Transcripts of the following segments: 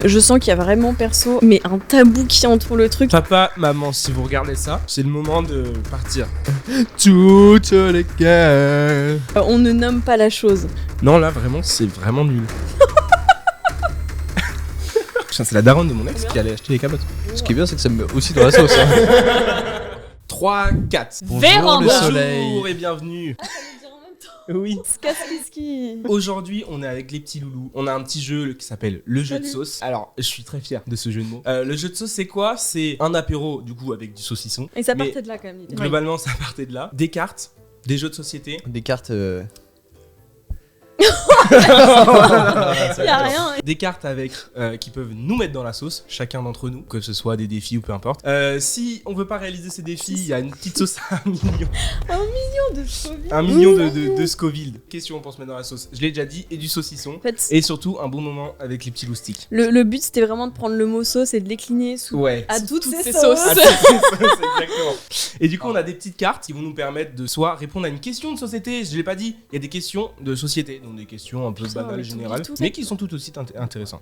Je sens qu'il y a vraiment perso, mais un tabou qui entoure le truc. Papa, maman, si vous regardez ça, c'est le moment de partir. Toutes les guerres. On ne nomme pas la chose. Non, là, vraiment, c'est vraiment nul. Putain, c'est la daronne de mon ex qui allait acheter les capotes. Ce qui est bien, c'est que ça me met aussi dans la sauce. 3, 4. Bonjour le soleil. Bonjour et bienvenue. Oui. Skatsliski. Aujourd'hui, on est avec les petits loulous. On a un petit jeu qui s'appelle le jeu de sauce. Alors, je suis très fier de ce jeu de mots. Le jeu de sauce, c'est quoi? C'est un apéro, du coup, avec du saucisson. Et ça Mais partait de là quand même. l'idée. Globalement, ça partait de là. Des cartes, des jeux de société. Des cartes. Il y a rien. Des cartes avec qui peuvent nous mettre dans la sauce, chacun d'entre nous, que ce soit des défis ou peu importe. Si on veut pas réaliser ces défis, il y a une petite sauce à 1 million. 1 million de Scoville. 1 million de Scoville. Question pour se mettre dans la sauce. Je l'ai déjà dit, et du saucisson. En fait, Et surtout, un bon moment avec les petits loustiques. le but c'était vraiment de prendre le mot sauce et de l'écliner sous Ouais. à toutes ces ces sauces. Ah, c'est exactement. Et du coup, on a des petites cartes qui vont nous permettre de soit répondre à une question de société, je l'ai pas dit, il y a des questions de société, donc des questions un peu Ça, banales, mais tout, générales, tout. mais qui sont tout aussi intéressantes.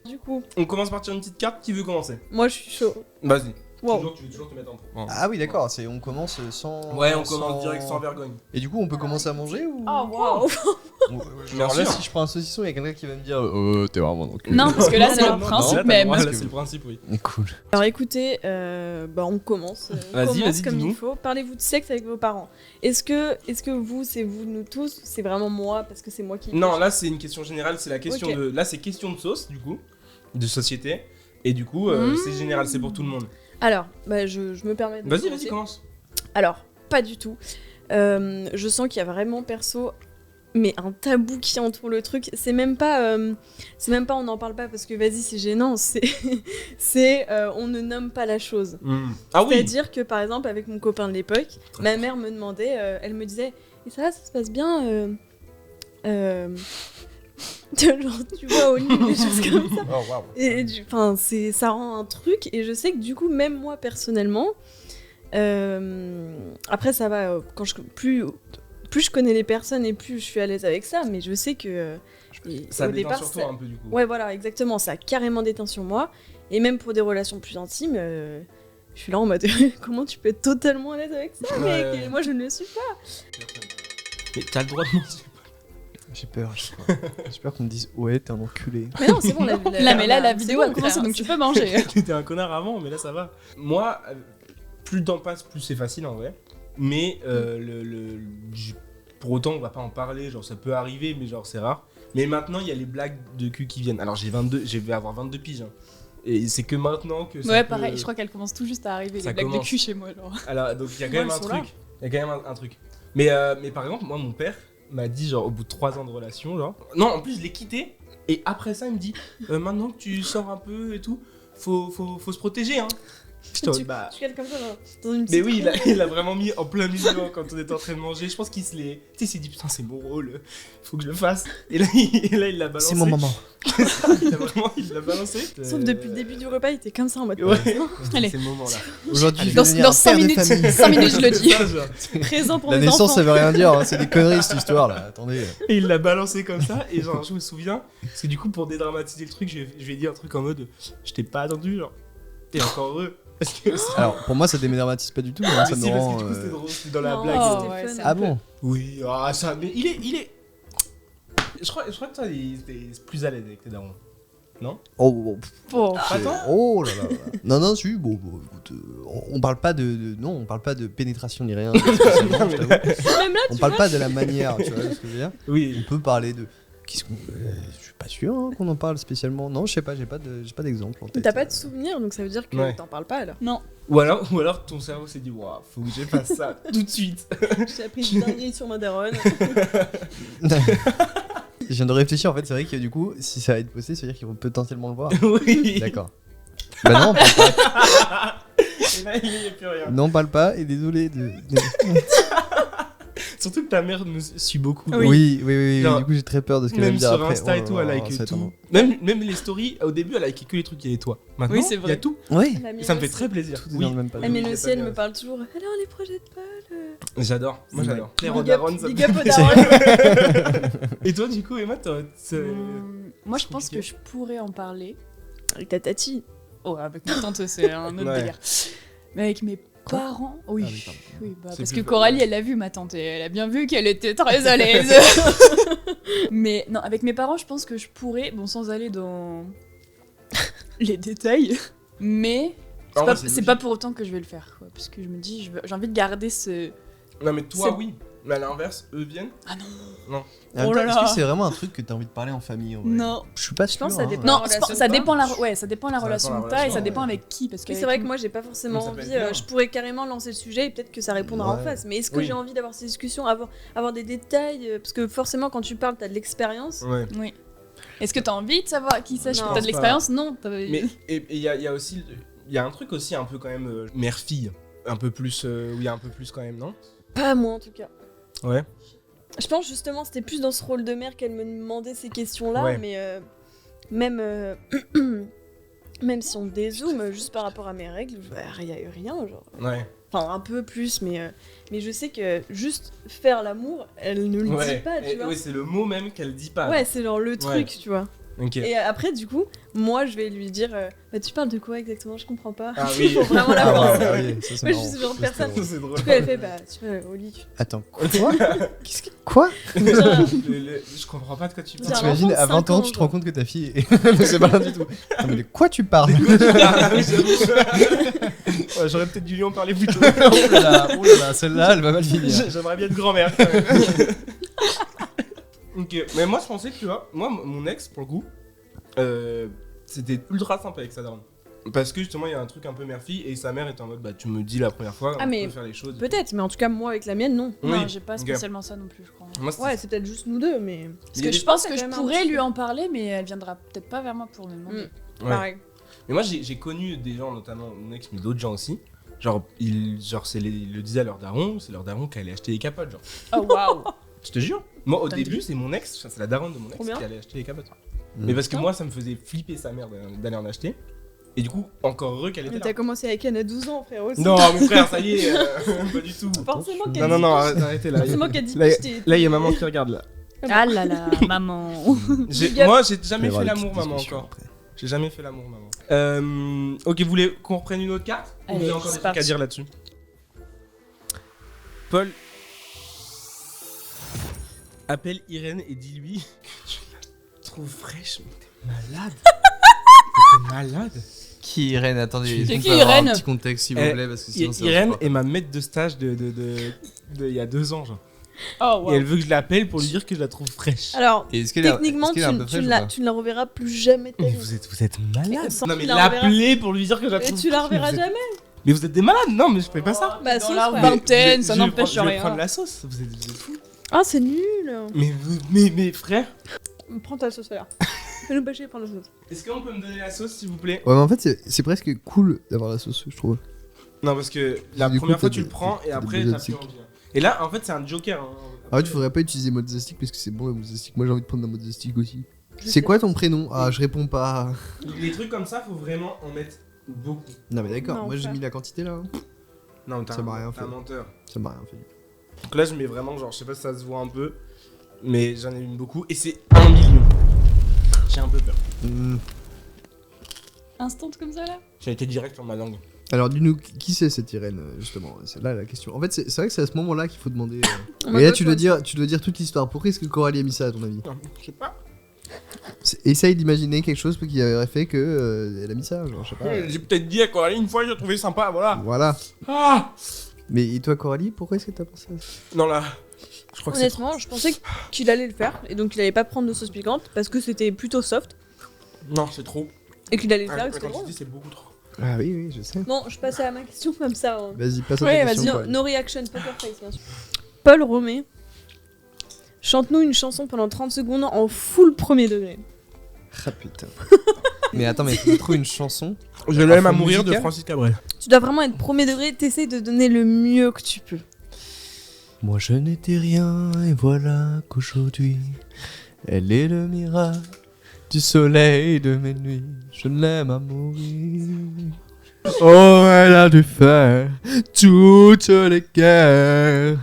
Du coup, On commence par tirer une petite carte, qui veut commencer? moi je suis chaud. Vas-y. Wow. Tu veux toujours te mettre en premier. Ah oui, d'accord, on commence sans. Ouais, on commence direct sans vergogne. Et du coup, on peut commencer à manger ou. Oh wow. Genre là, sûr. si je prends un saucisson, il y a quelqu'un qui va me dire t'es vraiment donc. Non, parce que là, c'est Non, le non, principe là, même. là, Parce que- c'est le principe, oui. Cool. Alors écoutez, on commence. On Vas-y, commence vas-y, comme dis-nous. il faut. Parlez-vous de sexe avec vos parents. Est-ce que vous, c'est vous, nous tous, c'est vraiment moi parce que c'est moi qui. Non, là, c'est une question générale, c'est la question Ok. de. Là, c'est question de sauce, du coup, de société. Et du coup, c'est général, c'est pour tout le monde. Alors, je me permets de Vas-y, commencer. commence. Alors, pas du tout. Je sens qu'il y a vraiment perso, mais un tabou qui entoure le truc. C'est même pas, on n'en parle pas parce que vas-y, c'est gênant. C'est, on ne nomme pas la chose. Ah oui. C'est-à-dire que par exemple, avec mon copain de l'époque, ma mère me demandait, elle me disait, et ça se passe bien. Genre, tu vois, au lit, des choses comme ça. Oh waouh. Et ça rend un truc, et je sais que du coup, même moi personnellement, après ça va, plus je connais les personnes et plus je suis à l'aise avec ça, mais je sais que Ça au déteint départ, sur toi un peu, du coup. ouais, voilà, exactement, ça a carrément déteint sur moi, et même pour des relations plus intimes, je suis là en mode comment tu peux être totalement à l'aise avec ça, mec? Ouais. Et moi je ne le suis pas. Mais t'as le droit de mentir. J'ai peur, j'ai peur qu'on me dise ouais, t'es un enculé. Mais non, c'est bon, Là, mais là, la vidéo a commencé, donc tu peux manger. T'étais un connard avant, mais là, ça va. Moi, plus le temps passe, plus c'est facile en vrai. Mais pour autant, on va pas en parler. Genre, ça peut arriver, mais genre, c'est rare. Mais maintenant, il y a les blagues de cul qui viennent. Alors, je vais avoir 22 piges. Hein. Et c'est que maintenant que ça Ouais, peut- pareil, je crois qu'elle commence tout juste à arriver, Ça les blagues de commence. cul chez moi, genre. Alors, donc, il y a quand Moi, même un elles sont là. truc. Il y a quand même un truc. Mais par exemple, moi, mon père m'a dit, genre, au bout de 3 ans de relation, genre... Non, en plus, je l'ai quitté. Et après ça, il me dit, maintenant que tu sors un peu et tout, faut se protéger, hein. Putain, Tu calmes comme ça dans une petite. Mais oui, il a vraiment mis en plein milieu quand on était en train de manger. Je pense qu'il se l'est. Tu sais, il s'est dit putain, c'est mon rôle, faut que je le fasse. Et là, il l'a balancé. C'est mon maman. il l'a balancé. Sauf depuis le début du repas, il était comme ça en mode. Ouais, Allez. c'est le moment là. Aujourd'hui, je Dans, vais devenir dans un 5 père de minutes, famille. 5 minutes, je le dis. Présent pour La mes naissance, enfants. ça veut rien dire, hein, c'est des conneries cette histoire là. Attendez. Et il l'a balancé comme ça. Et genre, je me souviens, parce que du coup, pour dédramatiser le truc, je vais dire un truc en mode je t'ai pas attendu, genre. T'es encore heureux. Parce que Alors, pour moi, ça démédramatise pas du tout. Hein, ça mais me si, parce rend. que du coup, c'était drôle, c'était dans la Non, blague. Oh, c'était ouais, fun. c'est Ah bon? Oui, ça, mais il est. Je crois que toi, t'es plus à l'aise avec tes darons. Non? Oh, Bon. Pas tant? oh là là. Non, non, si, bon, écoute, on parle pas non, on parle pas de pénétration ni rien. spécialement, je t'avoue. Même là, On parle pas de la manière, tu vois ce que je veux dire. Oui. On peut parler de. Je suis pas sûr hein, qu'on en parle spécialement. Non, je sais pas, j'ai pas d'exemple en tête. t'as pas de souvenir, donc ça veut dire que Ouais. t'en parles pas alors. Non. Ou alors ton cerveau s'est dit, waouh, faut que je fasse ça tout de suite. J'ai appris une dinguerie sur ma daronne. Je viens de réfléchir, en fait, c'est vrai que du coup, si ça va être posté, ça veut dire qu'ils vont potentiellement le voir. Oui. D'accord. Bah non, on parle pas. Et là, il n'y a plus rien. Non, on parle pas, et désolé Surtout que ta mère nous suit beaucoup. Oui, Genre, du coup, j'ai très peur de ce qu'elle va Même me dire sur après. Insta et Oh tout, là elle là, like ça va être tout. Même les stories, au début, elle like que les trucs qui étaient toi. Maintenant, Oui, c'est il y vrai. a tout. Oui, La mienne Et ça me fait aussi. très plaisir. tout est dans le même La panier. mienne Oui, aussi, j'ai pas elle bien. me parle toujours. Alors les projets de Paul. J'adore. Moi, j'adore. Claire Big up- Daronne, ça me big up fait aux plaisir. darons. Et toi, du coup, Emma, Moi, je pense compliqué. que je pourrais en parler. Avec ta tati. Oh, avec ma tante, c'est un autre Ouais. délire. Mais avec mes parents, oui. Ah oui, pardon. Oui, bah, C'est parce plus que Coralie, facile. elle l'a vu, ma tante, et elle a bien vu qu'elle était très à l'aise. Mais non, avec mes parents, je pense que je pourrais, bon, sans aller dans les détails, mais c'est En pas, vrai, c'est c'est logique. pas pour autant que je vais le faire, quoi, parce que je me dis, j'ai envie de garder ce... Non, mais toi, C'est- oui. Mais à l'inverse, eux viennent. Ah non, En même Oh là temps, Est-ce là. que c'est vraiment un truc que t'as envie de parler en famille en vrai non. Je suis pas Je sûr. pense que ça hein. dépend. Non, relation ça ou dépend pas ça dépend la Ça relation dépend la que t'as et ça relation, dépend ouais. avec qui, parce que Oui, c'est vrai que moi j'ai pas forcément Ça peut envie, être bien. je pourrais carrément lancer le sujet et peut-être que ça répondra en Ouais. face. Mais est-ce que Oui. j'ai envie d'avoir ces discussions, avoir des détails parce que forcément quand tu parles t'as de l'expérience. Ouais. Oui. Est-ce que t'as envie de savoir qui sache Non. que t'as de l'expérience? Non. Mais il y a aussi. Il y a un truc aussi un peu quand même mère-fille. Un peu plus. Où il y a un peu plus quand même, non? Pas moi en tout cas. Ouais. Je pense justement c'était plus dans ce rôle de mère qu'elle me demandait ces questions-là, Ouais. mais même même si on dézoome juste par rapport à mes règles, il y a eu rien genre. Ouais. Enfin un peu plus, mais je sais que juste faire l'amour, elle ne le Ouais. dit pas, tu Et- vois. ouais, c'est le mot même qu'elle dit pas. Ouais, c'est genre le truc, tu vois. Ok. Et après, du coup, moi, je vais lui dire bah, tu parles de quoi exactement? Je comprends pas. Ah oui. Faut vraiment la Ah voir. ouais, ah oui, ça, c'est Moi, je marrant. suis ce genre de Ça, c'est personne. drôle. C'est drôle. Du coup, elle fait bah, tu vois, au lit. Attends, quoi Qu'est-ce que. Quoi Genre, Je comprends pas de quoi tu J'ai parles. un T'imagines, enfant de à 20 5 ans, ans, tu te genre. rends compte que ta fille est. C'est pas rien du tout. Non, mais de quoi tu parles Ouais, j'aurais peut-être dû lui en parler plus tôt. Oh là là, celle-là, elle va mal finir. J'aimerais bien être grand-mère quand même. Ok, mais moi je pensais que tu vois, moi mon ex pour le coup, c'était ultra simple avec sa daronne. Parce que justement il y a un truc un peu mère-fille et sa mère était en mode bah tu me dis la première fois, Ah, on mais peut faire les choses. peut-être, mais en tout cas, moi, avec la mienne, non. Oui. Non, j'ai pas Ok. spécialement ça non plus, je crois. Moi, c'était- Ouais, c'est peut-être juste nous deux, mais. Parce Il y a que des- je pense c'est que quand je même un pourrais petit lui peu. en parler, mais elle viendra peut-être pas vers moi pour me demander. Mm. Ouais. Pareil. Mais moi j'ai connu des gens, notamment mon ex, mais d'autres gens aussi. Genre, ils le disaient à leur daron, c'est leur daron qui allait acheter les capotes, genre. Oh waouh. Je te jure. Moi au T'as début, dit c'est mon ex, enfin, c'est la daronne de mon ex Trop bien. qui allait acheter les capotes. Mm. Mais parce que Ah. moi ça me faisait flipper sa mère d'aller en acheter. Et du coup, encore heureux qu'elle était Mais là. t'as commencé avec Anne à 12 ans, frérot. aussi. Non, mon frère, ça y est, pas du tout. Forcément qu'elle Non, non, dit non, piche. arrêtez là. Forcément qu'elle dit Là, piche, t'es- Là, il y a maman qui regarde là. Ah là là, maman. Big up. Moi, j'ai jamais On va fait avoir une l'amour, petite maman, discussion encore. après. J'ai jamais fait l'amour, maman. Ok, vous voulez qu'on reprenne une autre carte? Ou vous Allez, avez encore c'est des trucs à parti. dire là-dessus? Paul appelle Irène et dis-lui que tu la trouves fraîche, mais t'es malade. T'es malade. Qui Irène Attendez, C'est est-ce qu'on qui, peut avoir Irène un petit contexte s'il vous Eh, plaît parce que sinon ça va Irène pas. est ma maître de stage de il y a 2 ans, genre. Oh Et elle veut que je l'appelle pour lui dire que je la trouve fraîche. Alors, Et est-ce qu'elle est- techniquement, est-ce qu'elle est un peu fraîche ou pas tu ne la reverras plus jamais de ta Mais vie. vous êtes malade. Sans Non tu mais la reverras. l'appeler pour lui dire que je la Et trouve tu la fraîche, mais reverras vous êtes- jamais. Mais vous êtes des malades, non mais je fais pas ça. Bah, dans sauce, la ouais. vingtaine, ça Je vais n'empêche prendre- Je vais rien. prendre la sauce, vous êtes fous. Ah, c'est nul. Mais frère, Prends ta sauce là. Fais-nous pas chier, prends la sauce. est-ce qu'on peut me donner la sauce s'il vous plaît? Ouais, mais en fait, c'est presque cool d'avoir la sauce, je trouve. Non parce que la Du coup, première fois t'as tu des- le prends et t'as des après besoins t'as de plus sucre. envie. Et là en fait c'est un joker. Hein. En fait, il faudrait pas utiliser mozzastic parce que c'est bon la mozzastic. Moi, j'ai envie de prendre la mozzastic aussi. Je C'est sais. quoi ton prénom? Ah, je réponds pas. Les trucs comme ça faut vraiment en mettre beaucoup. Non, mais d'accord, Non, moi j'ai frère. mis la quantité là. Non mais t'es Ça m'a rien t'es un fait. menteur. Ça m'a rien fait. Donc là je mets vraiment genre je sais pas si ça se voit un peu, mais j'en ai mis beaucoup et c'est 1 million. J'ai un peu peur. Hmm. Instant comme ça là. J'ai été direct sur ma langue. Alors, dis-nous, qui c'est cette Irène, justement? C'est là la question. En fait, c'est vrai que c'est à ce moment-là qu'il faut demander. On Et là, va tu pas dois dire toute l'histoire. Pourquoi est-ce que Coralie a mis ça, à ton avis? Non, je sais pas. Essaye d'imaginer quelque chose qui aurait fait que elle a mis ça, genre, je sais pas. J'ai peut-être dit à Coralie une fois, j'ai trouvé sympa, voilà. Voilà. Ah Mais et toi, Coralie, pourquoi est-ce que t'as pensé à ça? Non là, je crois que c'est Honnêtement, je pensais qu'il allait le faire et donc il allait pas prendre de sauce piquante parce que c'était plutôt soft trop. Non, c'est trop. et qu'il allait le Ah, faire et la que c'était drôle. quantité c'est beaucoup trop. Ah oui, oui, je sais. Bon, je passe à ma question comme ça. Hein. Vas-y, passe à Ouais, ta vas-y, question. No, Coralie. no reaction, poker face, bien sûr. Paul Romé, chante-nous une chanson pendant 30 secondes en full premier degré. Ah putain. Mais attends, mais tu trouves une chanson? Je Un l'aime à fond mourir de musical Francis Cabrel. Tu dois vraiment être premier degré, t'essayes de donner le mieux que tu peux. Moi je n'étais rien et voilà qu'aujourd'hui elle est le miracle du soleil de mes nuits. Je l'aime à mourir. Oh, elle a dû faire toutes les guerres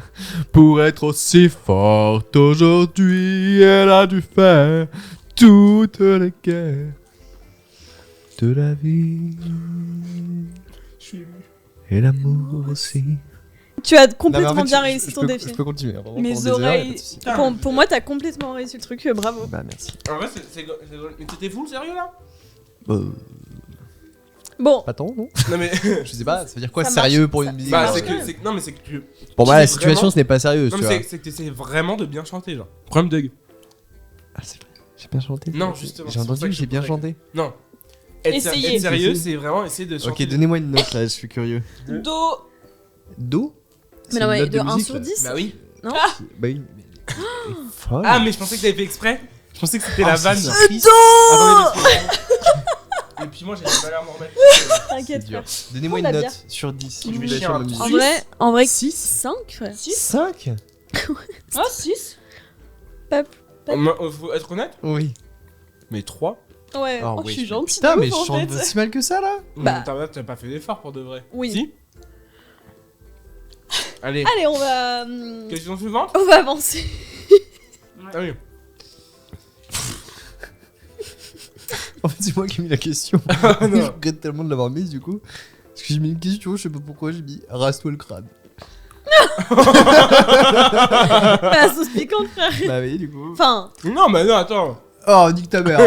pour être aussi forte aujourd'hui. Elle a dû faire toutes les guerres. de la vie. Je suis ému. Et l'amour aussi. Tu as Non, complètement mais en fait, bien je- réussi je ton peux- défi. Je peux continuer. Vraiment, Mes pendant des heures, oreilles- y a pas de souci. Pour moi, t'as complètement réussi le truc, bravo. Bah, merci. En vrai, c'est mais t'étais fou, sérieux là? Bon, Ah, Pas tant, non? Non mais. Je sais pas, ça veut dire quoi Ça sérieux marche, pour ça- une musique? Bah, marche c'est quand que. même. Non, mais c'est que tu. Pour moi, la c'est situation, vraiment- ce n'est pas sérieux, Non, tu mais vois. c'est que t'essayes vraiment de bien chanter, genre. Problème Doug. Ah, c'est vrai. J'ai bien chanté. Non, justement, J'ai c'est pour ça entendu que que j'ai je bien pose la chanté. Non. Essayez. Être sérieux, Essayez. c'est vraiment essayer de chanter. Ok, donnez-moi une note là, je suis curieux. Do. Do? mais C'est non, une mais note de 1 musique, sur là. 10 Bah oui. Non Bah oui, mais. elle est folle. Ah, mais je pensais que t'avais fait exprès. Je pensais que c'était Ah, la c'est vanne. ça. Attendez, parce que- Et puis moi, j'ai du mal à m'en remettre. T'inquiète C'est dur. pas. Donnez-moi Oh, une la note bière. sur 10. Je vais Sur chier ma un musique. En vrai, 6 5, frère. 5 Ah, 6. Faut être honnête. Oui. Mais 3. Ouais. Ah Oh, oui, je suis gentille. Putain, de mais je ouf, en chante fait. si mal que ça là. Bah. T'as pas fait d'effort pour de vrai. Oui. Si. Allez. Allez, on va. Question suivante. On va avancer. Ah oui. En fait, c'est moi qui ai mis la question. Ah, Je non. regrette tellement de l'avoir mise du coup. Parce que j'ai mis une question, je sais pas pourquoi, j'ai mis rase-toi le crâne. Pas sauce piquante, frère. Bah oui, du coup. Enfin, Non, mais non, attends. Oh, nique ta mère.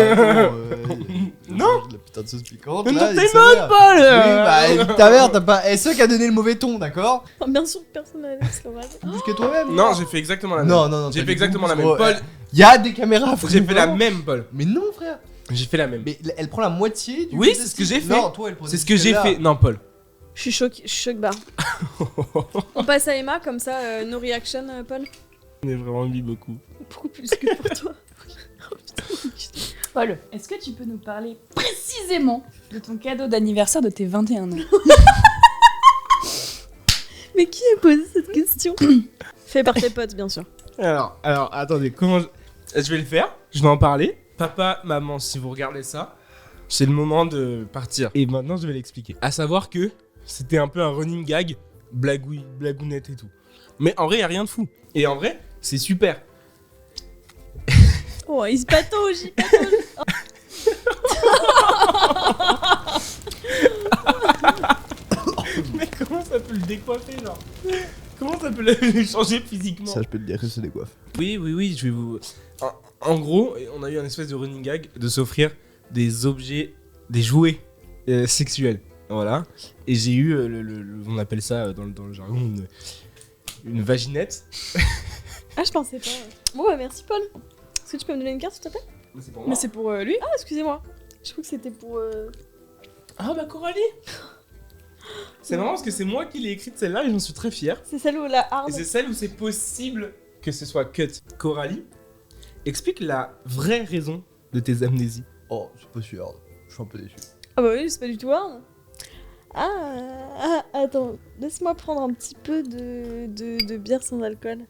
Non. La putain de sauce piquante. Mais là, non, nique t'es sa note, mère. Paul. Oui, bah nique ta mère, t'as pas. Et ceux qui a donné le mauvais ton, d'accord? bien sûr que personne n'a laissé l'orage. Plus que toi-même. Non, j'ai fait exactement la même. Non, non, non. J'ai t'as fait dit exactement la beaucoup même. trop. Paul, Y'a des caméras, frère. j'ai fait la même, Paul. Mais non, frère. J'ai fait la même. Mais elle prend la moitié du. Oui, côté c'est ce de que j'ai fait. Non, toi, elle prend C'est ce que j'ai fait. Non, Paul. Je suis choc barre. On passe à Emma, comme ça, no reaction, Paul. On est vraiment mis beaucoup. Beaucoup plus que pour toi. Oh, putain. Paul, est-ce que tu peux nous parler précisément de ton cadeau d'anniversaire de tes 21 ans? Mais qui a posé cette question? Fait par tes potes, bien sûr. Alors, attendez, comment je vais le faire. Je vais en parler. Papa, maman, si vous regardez ça, c'est le moment de partir. Et maintenant, je vais l'expliquer. À savoir que c'était un peu un running gag, blagounette et tout. Mais en vrai, y a rien de fou. Et en vrai, c'est super. Oh, il se patauge, il patauge. Mais comment ça peut le décoiffer, genre? Comment ça peut le changer physiquement? Ça, je peux te dire que c'est des coiffes. Oui, je vais vous... En gros, on a eu un espèce de running gag de s'offrir des objets, des jouets sexuels. Voilà. Et j'ai eu, on appelle ça dans le jargon, une vaginette. Ah, je pensais pas. Bon, bah merci, Paul. Est-ce que tu peux me donner une carte, s'il te plaît? Mais c'est pour Mais c'est pour lui. Ah, excusez-moi. Je crois que c'était pour. Ah bah Coralie. C'est marrant parce que c'est moi qui l'ai écrite celle-là et j'en suis très fier. C'est celle où la hard. Et c'est celle où c'est possible que ce soit cut. Coralie, explique la vraie raison de tes amnésies. Oh, c'est pas sûr. Je suis un peu déçu. Ah, bah oui, c'est pas du tout hard. Ah, attends. Laisse-moi prendre un petit peu de bière sans alcool.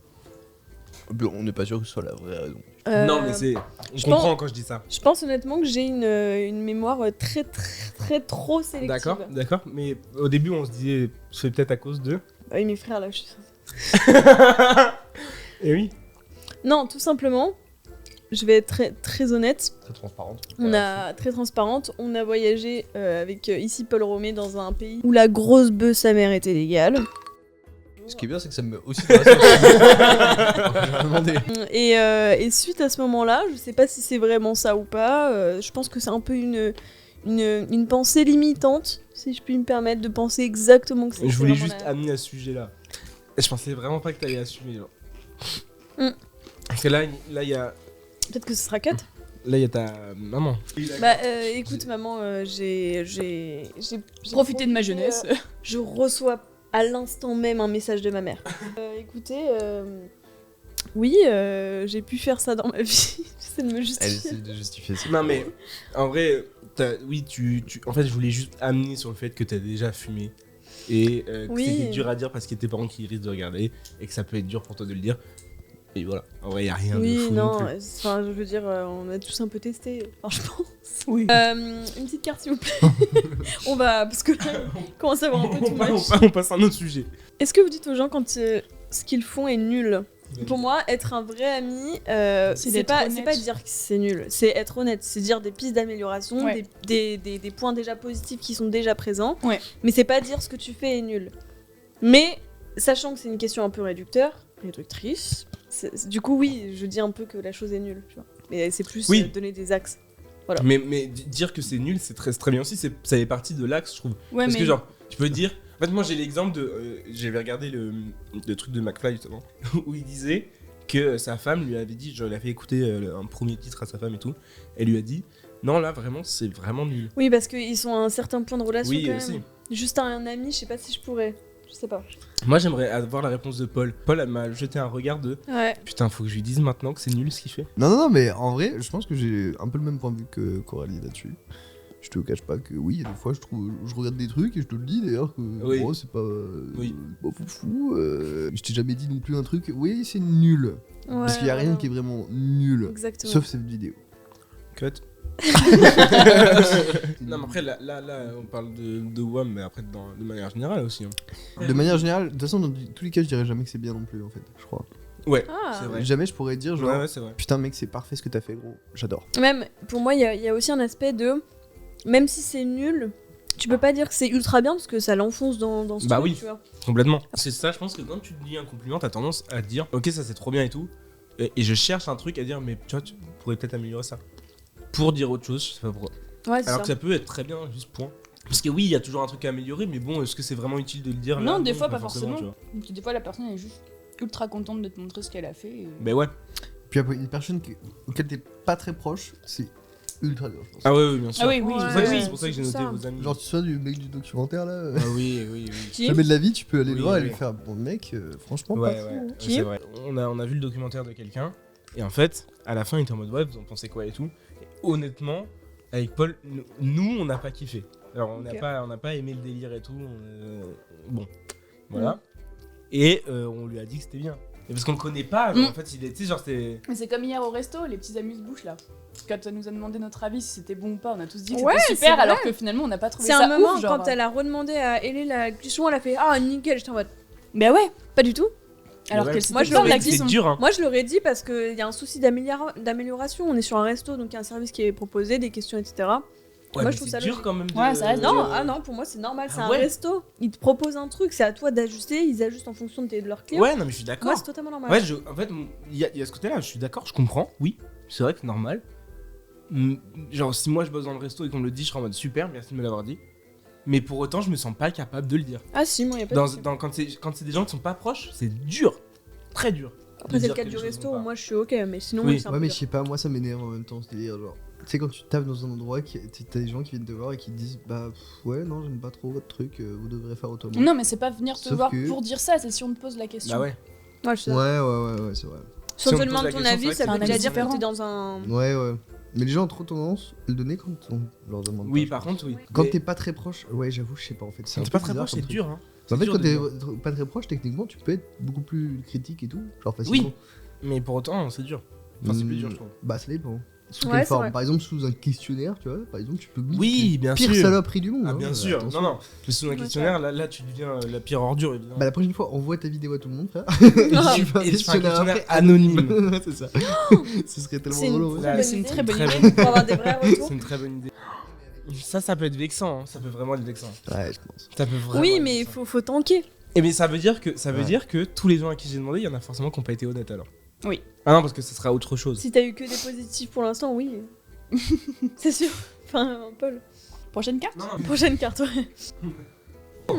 On n'est pas sûr que ce soit la vraie raison. Non mais c'est... Je je comprends pense- quand je dis ça. Je pense honnêtement que j'ai une mémoire très trop sélective. D'accord. Mais au début on se disait c'est peut-être à cause de... Bah oui, mes frères, là, je suis. Et oui. Non, tout simplement, je vais être très honnête. Très transparente. Très transparente. On a voyagé avec ici Paul Romé dans un pays où la grosse bœuf sa mère était légale. Ce qui est bien, c'est que ça me met aussi dans la sauce. Je vais demander. Et suite à ce moment-là, je sais pas si c'est vraiment ça ou pas, je pense que c'est un peu une pensée limitante, si je puis me permettre de penser exactement que c'est Je voulais vraiment juste la- amener à ce sujet-là. Je pensais vraiment pas que t'allais assumer. Genre. Mm. Parce que là il y a... Peut-être que ce sera cut. Là il y a ta maman. Bah écoute maman, j'ai Profiter de ma profité, jeunesse. Je reçois à l'instant même un message de ma mère. Écoutez, oui, j'ai pu faire ça dans ma vie. J'essaie de me Elle justifier. essaie de justifier ça. Non mais en vrai, oui en fait je voulais juste amener sur le fait que t'as déjà fumé. Et que Oui. c'était dur à dire parce qu'il y a tes parents qui risquent de regarder et que ça peut être dur pour toi de le dire. Et voilà, en vrai, y a rien de Oui, fou non, non plus. enfin, je veux dire, on a tous un peu testé, franchement. Oui. Une petite carte, s'il vous plaît. On va, parce que là, on commence à avoir un peu tout much. On passe à un autre sujet. Est-ce que vous dites aux gens quand ce qu'ils font est nul? Pour moi, être un vrai ami, c'est d'être pas honnête. dire que c'est nul, c'est être honnête, c'est dire des pistes d'amélioration, Ouais. des points déjà positifs qui sont déjà présents, Ouais. mais c'est pas dire ce que tu fais est nul. Mais, sachant que c'est une question un peu réductrice, du coup, oui, je dis un peu que la chose est nulle, tu vois. Mais c'est plus Oui. donner des axes. Voilà. Mais dire que c'est nul, c'est très bien aussi. Ça fait partie de l'axe, je trouve. Ouais, Parce mais que genre, tu peux dire. En fait, moi j'ai l'exemple de. J'avais regardé le truc de McFly justement, où il disait que sa femme lui avait dit, genre, il a fait écouter un premier titre à sa femme et tout. Elle lui a dit, non, là vraiment, c'est vraiment nul. Oui, parce qu'ils sont à un certain point de relation Oui, quand aussi. même. Juste un ami, je sais pas si je pourrais. Je sais pas. Moi j'aimerais avoir la réponse de Paul. Paul, elle m'a jeté un regard de Ouais. putain, faut que je lui dise maintenant que c'est nul ce qu'il fait. Non, mais en vrai, je pense que j'ai un peu le même point de vue que Coralie là-dessus. Je te cache pas que oui, il y a des fois, je regarde des trucs et je te le dis d'ailleurs que Oui. bon, c'est pas, Oui. pas foufou. Je t'ai jamais dit non plus un truc, oui, c'est nul. Parce qu'il y a rien qui est vraiment nul. Exactement. Sauf cette vidéo. Cut. Non, mais après, là, on parle de WAM, mais après, de manière générale aussi. Hein. De manière générale, de toute façon, dans tous les cas, je dirais jamais que c'est bien non plus en fait, je crois. Ouais, Ah. c'est vrai. Jamais je pourrais dire genre, Ouais, c'est vrai. putain, mec, c'est parfait ce que t'as fait, gros. J'adore. Même, pour moi, il y a aussi un aspect de. Même si c'est nul, tu peux pas dire que c'est ultra bien parce que ça l'enfonce dans ce Bah truc, oui. tu vois. Complètement. C'est ça, je pense que quand tu te dis un compliment, t'as tendance à te dire, ok, ça c'est trop bien et tout. Et je cherche un truc à dire, mais tu vois, tu pourrais peut-être améliorer ça. Pour dire autre chose, je sais pas pourquoi. Ouais, c'est Alors que ça. ça peut être très bien, juste point. Parce que oui, il y a toujours un truc à améliorer, mais bon, est-ce que c'est vraiment utile de le dire là Non, des fois, pas forcément. tu vois. Des fois, la personne est juste ultra contente de te montrer ce qu'elle a fait. Et... Ben ouais. Puis après, une personne auquel t'es pas très proche, c'est ultra dur, je pense. Ah ouais, bien sûr. Ah oui, oui, Ouais, C'est pour ça que j'ai noté ça. vos amis. Genre, tu sais, du mec du documentaire là. Ah oui, oui, oui. Qui Jamais de la vie, tu peux aller Oui, le voir et oui. lui faire bon mec, franchement Ouais, pas fou, ouais, hein. Qui c'est vrai. On a vu le documentaire de quelqu'un, et en fait, à la fin, il était en mode ouais, vous en pensez quoi et tout. Et honnêtement, avec Paul, nous, on n'a pas kiffé. Alors, on Ok. n'a pas aimé le délire et tout. Bon, voilà. Et on lui a dit que c'était bien. Et parce qu'on le connaît pas, genre, en fait, il était genre, c'était. Mais c'est comme hier au resto, les petits amuse-bouches là. Quand elle nous a demandé notre avis si c'était bon ou pas, on a tous dit que Ouais, c'était c'est super, vrai. alors que finalement on n'a pas trouvé C'est ça un moment, ouf, genre. quand elle a redemandé à Ellie la cuisson, elle a fait ah nickel, j'étais en mode Bah ouais, pas du tout. alors Ouais. qu'elle s'était Moi, je pas de l'aurais la dit, cuisson. C'est dur, hein. Moi je l'aurais dit parce qu'il y a un souci d'amélioration. On est sur un resto, donc il y a un service qui est proposé, des questions, etc. Ouais, Moi, mais je trouve c'est ça dur logique. quand même. De... Ouais, ça reste Non, ah non, pour moi c'est normal, c'est Ah un ouais. resto. Ils te proposent un truc, c'est à toi d'ajuster, ils ajustent en fonction de leurs clients. Ouais, non, mais je suis d'accord. Moi c'est totalement normal. Ouais, en fait, il y a ce côté-là, je suis d'accord, je comprends, oui, c'est vrai que c'est normal. Genre, si moi je bosse dans le resto et qu'on me le dit, je serai en mode super, merci de me l'avoir dit. Mais pour autant, je me sens pas capable de le dire. Ah si, moi y a pas de souci. Quand c'est des gens qui sont pas proches, c'est dur, très dur. Après c'est dire le cas que du les choses resto, vont pas. moi je suis ok, mais sinon Oui. c'est un Ouais, peu mais dur. je sais pas, moi ça m'énerve en même temps, c'est-à-dire genre. Tu sais, quand tu tapes dans un endroit, t'as des gens qui viennent te voir et qui te disent bah ouais, non, j'aime pas trop votre truc, vous devrez faire autrement. Non, mais c'est pas venir te Sauf voir que- pour dire ça, c'est si on te pose la question. Bah ouais. Ouais, je sais. Ouais, c'est vrai. Si Si on on te te demande pose ton la question, avis, c'est ça vrai veut que déjà c'est dire que différent. t'es dans un. Ouais. Mais les gens ont trop tendance à le donner quand on leur demande Oui, pas. par contre, oui. Quand Mais t'es pas très proche, ouais, j'avoue, je sais pas en fait. quand un t'es peu pas très bizarre proche, comme c'est truc. dur, hein. En fait, dur quand de t'es dire. pas très proche, techniquement, tu peux être beaucoup plus critique et tout. Genre facilement. Oui, mais pour autant, c'est dur. Enfin, c'est plus dur, je trouve. Bah, ça dépend. Sous Ouais, quelle c'est forme vrai. Par exemple, sous un questionnaire, tu vois. Par exemple, tu peux. Oui, bien Pire sûr. saloperie du monde. Ah, hein, bien sûr. attention. Non. Mais sous un questionnaire, là, tu deviens la pire ordure, évidemment. Bah, la prochaine fois, envoie ta vidéo à tout le monde, frère. Ah. Tu fais un Et tu fais un questionnaire questionnaire après, anonyme. c'est ça. Ce serait tellement C'est une drôle. très Ouais, bonne c'est une idée. très bonne très idée. Pour avoir des vrais retours. C'est une très bonne idée. Ça peut être vexant, hein. Ça peut vraiment être vexant. Ouais, je pense. Ça peut vraiment Oui, être mais vexant. faut tanker. Et mais ça veut dire que Ouais. dire que tous les gens à qui j'ai demandé, il y en a forcément qui n'ont pas été honnêtes alors. Oui. Ah non, parce que ça sera autre chose. Si t'as eu que des positifs pour l'instant, oui. C'est sûr. Enfin, Paul. Prochaine carte Non, Prochaine carte, ouais.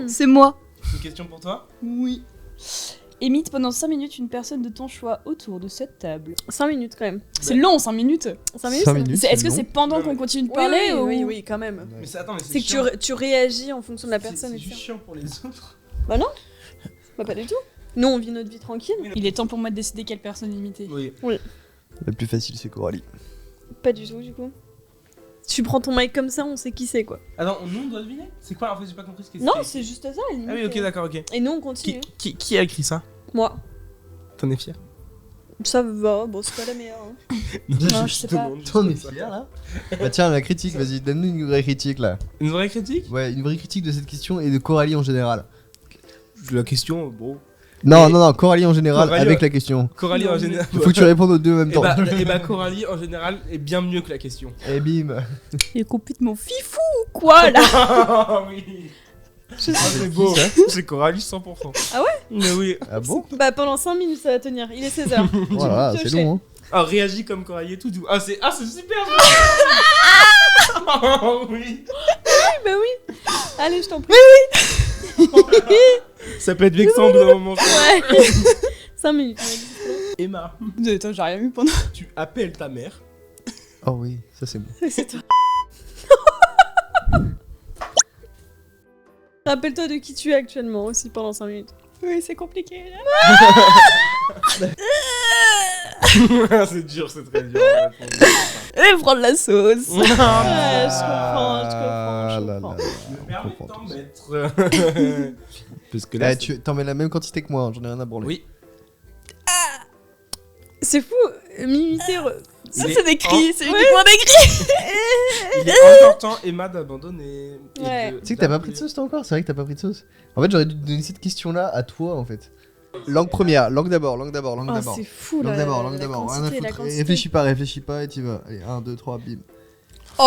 C'est moi. une question pour toi. Oui. Imite pendant 5 minutes une personne de ton choix autour de cette table. 5 minutes quand même. C'est long, 5 minutes. 5 minutes, 5 ça- minutes. Est-ce que long. c'est pendant Ouais, qu'on ouais. continue de Oui, parler oui, ou... oui, oui, quand même. Mais c'est attends, mais C'est que chiant. tu réagis en fonction de la personne. C'est et juste ça. chiant pour les autres. Bah, pas du tout. Nous, on vit notre vie tranquille. Il est temps pour moi de décider quelle personne imiter. Oui. Le plus facile, c'est Coralie. Pas du tout, du coup. Tu prends ton mic comme ça, on sait qui c'est, quoi. Attends, nous on doit deviner. C'est quoi en fait j'ai pas compris ce que Non, c'était. c'est juste ça, elle Ah oui, ok, d'accord, ok. Et nous, on continue. Qui a écrit ça? Moi. T'en es fier? Ça va, bon, c'est pas la meilleure. Hein. Non, je sais pas. T'en es fier là Bah tiens, la critique, vas-y, donne-nous une vraie critique là. Une vraie critique? Ouais, une vraie critique de cette question et de Coralie en général. La question, bon. Non, Coralie en général, Coralie, avec la question. Coralie en général. Il faut que tu répondes aux deux en même temps. Et bah Coralie en général est bien mieux que la question. Et bim. Il est complètement fifou ou quoi là? Ah oui. C'est beau. C'est Coralie 100%. Ah ouais? Mais oui. Ah bon? Bah pendant 5 minutes ça va tenir, il est 16h. Voilà, c'est long, hein. Ah, réagis comme Coralie et tout doux. Ah, c'est super. Oh, oui. Bah oui. Allez, je t'en prie. Ça peut être vexant de moment. Ouais. 5 minutes. Emma, Attends, j'ai rien vu pendant. tu appelles ta mère. Oh oui, ça c'est bon. C'est toi. Rappelle-toi de qui tu es actuellement aussi pendant 5 minutes. Oui, c'est compliqué là. C'est dur, c'est très dur. Et prendre la sauce. Ouais, je comprends. Ah là là. Me permets de comprend t'en tous. mettre. Parce que là, Eh, tu t'en mets la même quantité que moi, hein, j'en ai rien à branler. Oui. C'est fou, m'imiter. Ça, Il est c'est des en- cris, c'est uniquement des cris. Il est encore temps, Emma, d'abandonner. et Ouais. de- Tu sais que t'as pas d'appeler. pris de sauce toi encore? C'est vrai que t'as pas pris de sauce. En fait, j'aurais dû te donner cette question-là à toi en fait. Langue première, langue d'abord. Oh, c'est fou là. Langue d'abord, la Rien à quantité, la foutre. quantité. Réfléchis pas et t'y vas. Allez, 1, 2, 3, bim. Oh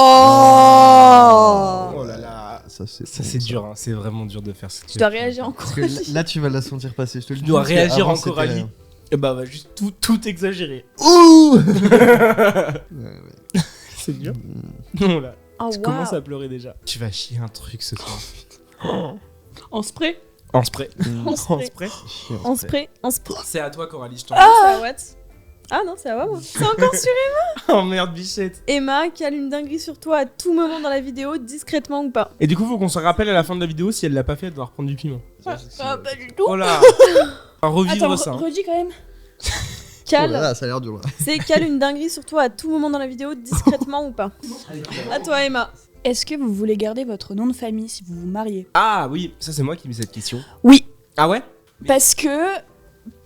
là là. Ça c'est Ça, bon, c'est dur, hein. C'est vraiment dur de faire ça. Tu dois réagir encore. Parce que là, tu vas la sentir passer, je te le Tu dis. dois parce que réagir avant, en c'était Coralie. rien. Et bah, on va juste tout exagérer. Ouh ouais. C'est dur. Mm. Non, là. Oh, Tu commences à pleurer déjà. Tu vas chier un truc ce soir. En spray. En spray. En En spray. spray. Chiant, En spray. spray, en spray. C'est à toi, Coralie, je t'en Ah, c'est à Watt. Ah non, c'est à moi. C'est encore sur Oh merde, bichette. Emma qui a une dinguerie sur toi à tout moment dans la vidéo, discrètement ou pas. Et du coup, faut qu'on se rappelle à la fin de la vidéo, si elle l'a pas fait, elle doit reprendre du piment. Ah, pas du tout. Oh là. À revivre Attends, ça. hein. redis quand même. Oh Cale, là là, ça a l'air dur là. c'est cale une dinguerie sur toi à tout moment dans la vidéo, discrètement ou pas. À toi Emma. Est-ce que vous voulez garder votre nom de famille si vous vous mariez? Ah oui, ça c'est moi qui ai mis cette question. Oui. Ah ouais? Parce que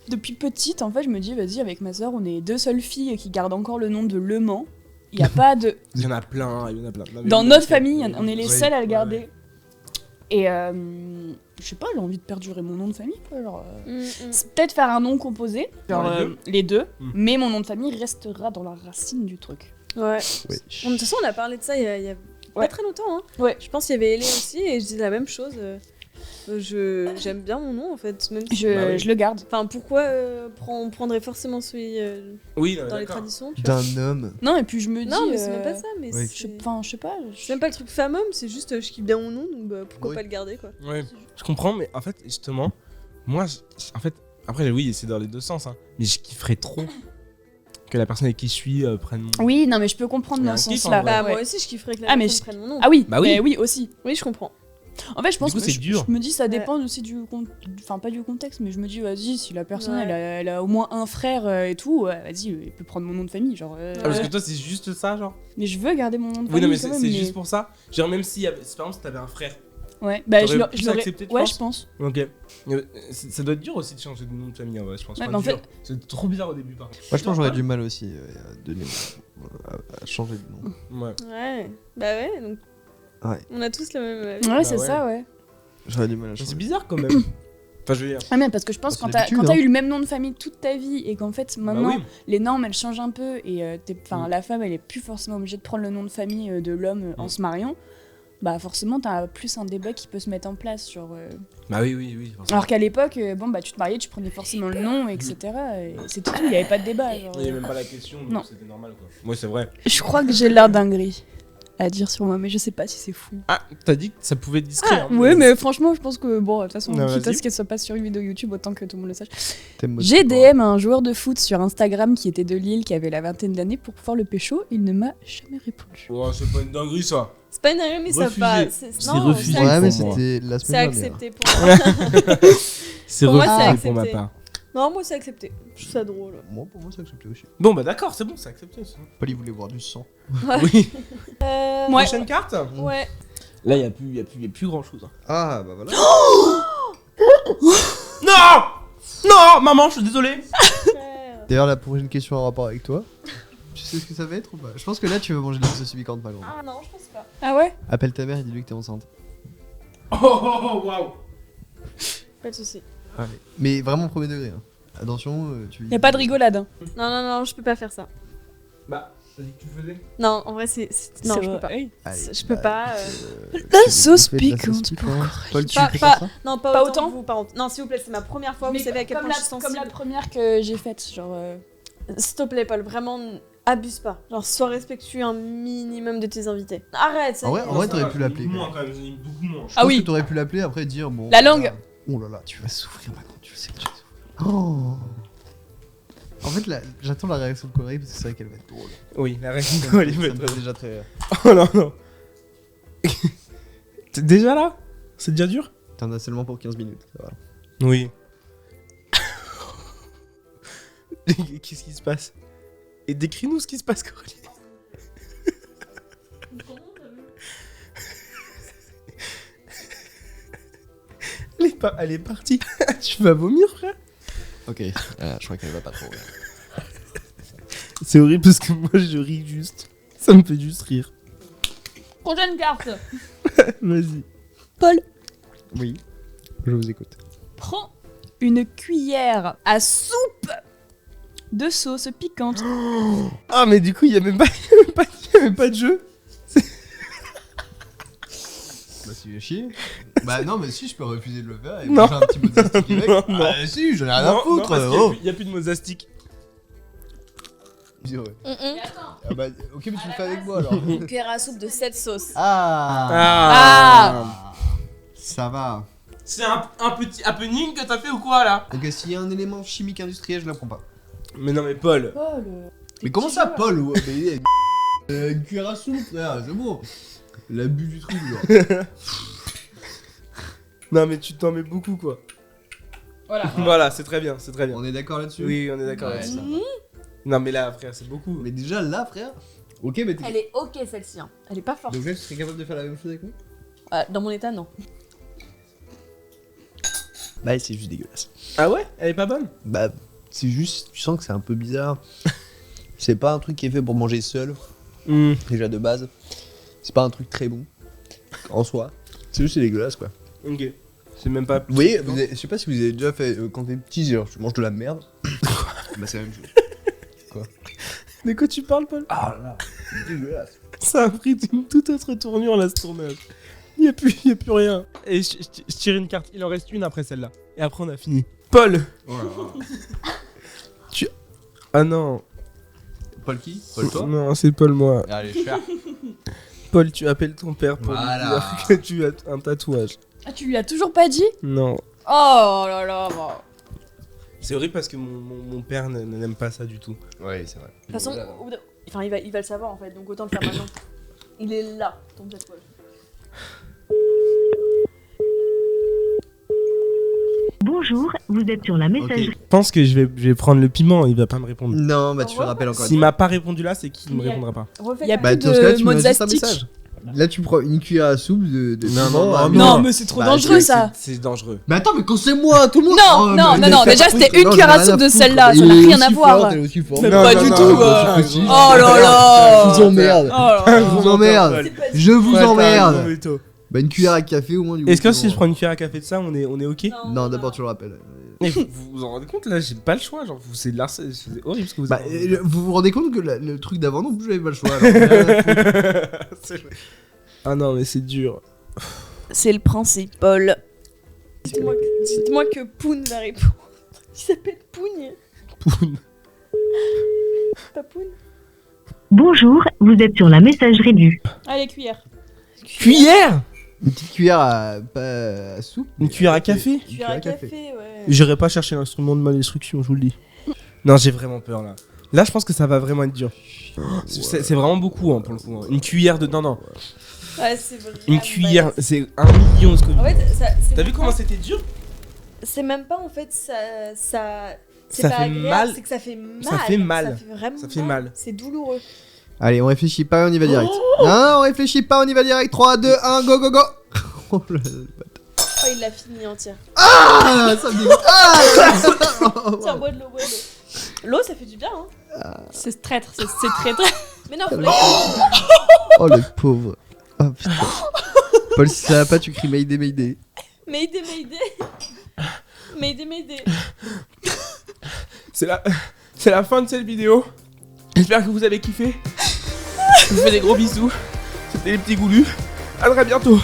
depuis petite, en fait, je me dis, vas-y, avec ma soeur, on est deux seules filles qui gardent encore le nom de Le Mans. Il n'y a pas de. Il y en a plein, il y en a plein. Non, mais Dans oui, notre c'est- famille, on est les Oui, seuls à le ouais, garder. ouais. Et je sais pas, j'ai envie de perdurer mon nom de famille, quoi. Genre, Mm, mm. c'est peut-être faire un nom composé, genre Genre les deux les deux, Mm. mais mon nom de famille restera dans la racine du truc. Ouais. Oui. Bon, de toute façon, on a parlé de ça il y a pas Ouais. très longtemps. Hein. Ouais. Je pense qu'il y avait Ellie aussi et je disais la même chose. J'aime bien mon nom en fait. Même si... Bah oui. Je le garde. Enfin, pourquoi on prendrait forcément celui Oui, non, dans les d'accord. traditions tu vois. D'un homme. Non, et puis je me dis. Non, mais c'est même pas ça. Mais oui. c'est Enfin, je sais pas. c'est même pas le truc femme-homme, c'est juste je kiffe bien mon nom, donc bah, pourquoi Oui. pas le garder quoi. Ouais, je comprends, mais en fait, justement, moi, en fait, après, oui, c'est dans les deux sens, hein, mais je kifferais trop que la personne avec qui je suis prenne mon. Oui, non, mais je peux comprendre Il y a dans un ce kiff, sens-là. en vrai. Bah, Ouais. moi aussi, je kifferais que la Ah, mais personne prenne mon nom. Ah oui, Bah oui. oui aussi. Oui, je comprends. En fait, je pense Du coup, que c'est dur. je me dis ça dépend aussi du enfin pas du contexte, mais je me dis vas-y si la personne Ouais. elle a au moins un frère et tout, vas-y il peut prendre mon nom de famille genre. Ah, parce que toi, c'est juste ça, genre. Mais je veux garder mon nom de Oui, famille non, mais quand c'est même. c'est mais- juste pour ça. Genre, même si, par exemple, si t'avais un frère. Ouais, bah T'aurais je plus l'aurais. accepté, tu Ouais, penses je pense. Ok. Ça doit être dur aussi de changer de nom de famille, en vrai, je pense. Ouais, Enfin, mais en dur. fait- C'est trop bizarre au début, par contre. Moi, je pense que j'aurais du mal aussi à donner à changer de nom. Ouais. Ouais. Bah ouais, donc. Ouais. On a tous le même avis. Ouais, c'est ouais. ça, ouais. J'aurais du mal à Mais changer. c'est bizarre quand même. Enfin, je veux dire. Ah mais parce que je pense C'est quand t'as l'habitude, quand hein. eu le même nom de famille toute ta vie et qu'en fait Bah maintenant oui. les normes elles changent un peu et Mm. la femme elle est plus forcément obligée de prendre le nom de famille de l'homme en Mm. se mariant. Bah forcément t'as plus un débat qui peut se mettre en place genre. Bah oui, oui, oui. forcément. Alors qu'à l'époque, bon bah tu te mariais, tu prenais forcément le nom, etc. Et c'était tout, il n'y avait pas de débat. Genre, Il n'y a même pas la question, donc Non. c'était normal, quoi. Moi, c'est vrai. Je crois que j'ai l'air dinguerie à dire sur moi, mais je sais pas si c'est fou. Ah, t'as dit que ça pouvait être discret. hein, Ouais, mais franchement, je pense que bon, de toute façon, Non, quitte à vas-y. ce qu'elle soit pas sur une vidéo YouTube, autant que tout le monde le sache. T'aimes mode J'ai sport. DM un joueur de foot sur Instagram qui était de Lille, qui avait la vingtaine d'années pour pouvoir le pécho. Il ne m'a jamais répondu. Oh, c'est pas une dinguerie, ça. C'est pas une dinguerie, mais ça Refusé. va. C'est non, refusé. c'est Ouais, mais pour moi. c'était la C'est semaine dernière. accepté pour moi. C'est Pour moi, c'est refusé pour ma accepté. part. Non, moi, c'est accepté. Je trouve ça drôle. Moi, pour moi, c'est accepté aussi. Bon, bah d'accord, c'est bon, c'est accepté, ça. Pali voulait voir du sang. Oui. Ouais. Prochaine carte. Ouais. Là, il y a plus grand chose. Ah, bah voilà. Non. Non, maman, je suis désolé. Frère. D'ailleurs, la prochaine question en rapport avec toi. Tu sais ce que ça va être ou pas? Je pense que là, tu vas manger des sauces piquantes, par exemple. Ah non, je pense pas. Ah ouais? Appelle ta mère et dis-lui que t'es enceinte. Oh, waouh. Pas de soucis. Mais vraiment premier degré. Hein. Attention, tu. Y a pas de rigolade. Hein. Non, je peux pas faire ça. Bah, t'as dit que tu le faisais. Non, en vrai, non, je peux pas. Allez, Je peux pas. La sauce vous faites la sauce piquante. piquante. Paul, tu Pas- fais pas- comme ça Non, Pas pas autant autant. Vous, par contre. Non, s'il vous plaît, c'est ma première fois. Vous savez à quel point je suis sensible. Comme la première que j'ai faite, genre. S'il te plaît, Paul, vraiment, abuse pas. Genre, sois respectueux un minimum de tes invités. Arrête, ça y est. En vrai, t'aurais pu l'appeler. Beaucoup moins quand même, j'en ai beaucoup moins. Je Ah pense oui. que t'aurais pu l'appeler après dire bon. La langue. Oh là là, tu vas souffrir maintenant, tu le sais que tu vas souffrir. Oh. En fait, j'attends la réaction de Coralie parce que c'est vrai qu'elle va être drôle. Oui, la règle Ça de me fait déjà très rire. Oh non, non. T'es déjà là? C'est déjà dur? T'en as seulement pour 15 minutes. Ça va. Oui. Qu'est-ce qui se passe? Et décris-nous ce qui se passe, Coralie. Elle est partie. Tu vas vomir, frère? Ok, je crois qu'elle va pas trop rire. C'est horrible parce que moi je ris juste. Ça me fait juste rire. Prochaine carte. Vas-y. Paul, Oui, je vous écoute. prends une cuillère à soupe de sauce piquante. Ah, mais du coup, il y a même pas de jeu. Bah, si j'ai chier. Bah, non, mais si, je peux refuser de le faire et Non. manger un petit peu de zastique avec. Non, non. Ah, si, j'en ai rien à foutre. Oh. Il y a plus de mosastiques. Ouais. Attends. Ah bah, ok, mais tu le fais avec moi alors. Une cuillère à soupe de cette sauce. Ah. Ça va. C'est un petit happening que t'as fait ou quoi là? Donc, s'il y a un élément chimique industriel, je la prends pas. Mais non, mais Paul. Paul. Mais comment ça, Paul ouais, mais, une cuillère à soupe, frère, c'est bon. L'abus du truc, genre. Non, mais tu t'en mets beaucoup quoi. Voilà. Voilà, c'est très bien, c'est très bien. On est d'accord là-dessus? Oui, on est d'accord Ouais, là-dessus. ça va. Non, mais là, frère, c'est beaucoup. Mais déjà, là, frère. Ok, mais t'es. Elle est ok celle-ci. Hein. Elle est pas forte. Donc là, tu serais capable de faire la même chose avec moi? Dans mon état, non. Bah, c'est juste dégueulasse. Ah ouais? Elle est pas bonne? Bah, c'est juste, tu sens que c'est un peu bizarre. C'est pas un truc qui est fait pour manger seul, déjà de base. C'est pas un truc très bon, en soi. C'est juste, c'est dégueulasse, quoi. Ok. C'est même pas. Vous voyez, je sais pas si vous avez déjà fait, quand t'es petit, genre, tu manges de la merde. Bah, c'est la même chose. De quoi tu parles, Paul? Ah là là, c'est dégueulasse. Ça a pris une toute autre tournure là, ce tournage. Y a plus rien. Et je tire une carte. Il en reste une après celle-là. Et après, on a fini. Paul! Oh là là. Ah non. Paul qui? Paul toi? Non, c'est Paul, moi. Allez, cher. Paul, tu appelles ton père pour lui Voilà. dire que tu as un tatouage. Ah, tu lui as toujours pas dit? Non. Oh là là. Bah. C'est horrible parce que mon père n'aime pas ça du tout. Ouais, c'est vrai. De toute façon, enfin, il va le savoir en fait, donc autant le faire maintenant. Il est là, ton tatouage. Bonjour, vous êtes sur la messagerie. Ok. Je pense que je vais prendre le piment, il va pas me répondre. Non, bah tu fais rappel encore. S'il m'a pas répondu là, c'est qu'il me répondra pas. Refais Y a ta- plus dans ce cas-là, de tu me restes un mosastiques. message. Là, tu prends une cuillère à soupe de Non, piment, non, un non, Non, million. mais c'est trop Bah, dangereux ça. C'est dangereux. Mais attends, mais quand c'est moi, tout le monde. Non, Oh, non, mais non, fais déjà, pas c'était foutre. une Non, cuillère j'en ai à soupe de foutre. celle-là, ça Elle n'a est rien à aussi voir. forte, elle est aussi forte. Mais Non, pas non, du non, tout. non, Oh si. là là. Je vous emmerde. Oh là Je là. vous emmerde. Je vous Ouais, emmerde. t'as raison, Veto. Bah, une cuillère à café au moins du coup. Est-ce que c'est si bon. je prends une cuillère à café de ça, on est ok? Non, d'abord tu le rappelles. Mais vous vous en rendez compte là, j'ai pas le choix, genre c'est de c'est horrible ce que vous Bah, avez. vous vous rendez compte que le truc d'avant non plus j'avais pas le choix. Alors, C'est vrai. Ah non, mais c'est dur. C'est le principe, Paul. Dites-moi que Poun va répondre. Il s'appelle Pougne. Poun. Pas Poun. Bonjour, vous êtes sur la messagerie du. Allez, cuillère. Cuillère? une petite cuillère à, pas à soupe. Une mais cuillère à café? Une Cuillère à café, ouais. J'irai pas chercher l'instrument de ma destruction, je vous le dis. Non, j'ai vraiment peur là. Là, je pense que ça va vraiment être dur. C'est vraiment beaucoup hein, pour le coup. Hein. Une cuillère de. Non, non. Ouais, c'est vraiment. Une cuillère, c'est 1 million ce que. En fait, c'est T'as vu même comment pas- c'était dur? C'est même pas en fait ça. C'est Ça pas fait agréable, mal. c'est que ça fait mal. Ça fait mal. Ça fait vraiment Ça fait mal. C'est douloureux. Allez, on réfléchit pas, on y va direct. Non, on réfléchit pas, on y va direct. 3, 2, 1, go, go, go. Oh là là. Oh, il l'a fini entière. Ah, ça me dégoûte. Ah Tiens, bois de l'eau, bois de l'eau. L'eau, ça fait du bien, hein. C'est traître, c'est très traître. Mais non, faut la Oh le pauvre. Oh putain. Paul, si ça va pas, tu cries Mayday, Mayday. Mayday, Mayday. M'aider. C'est la fin de cette vidéo. J'espère que vous avez kiffé. Je vous fais des gros bisous. C'était les petits goulus. À très bientôt.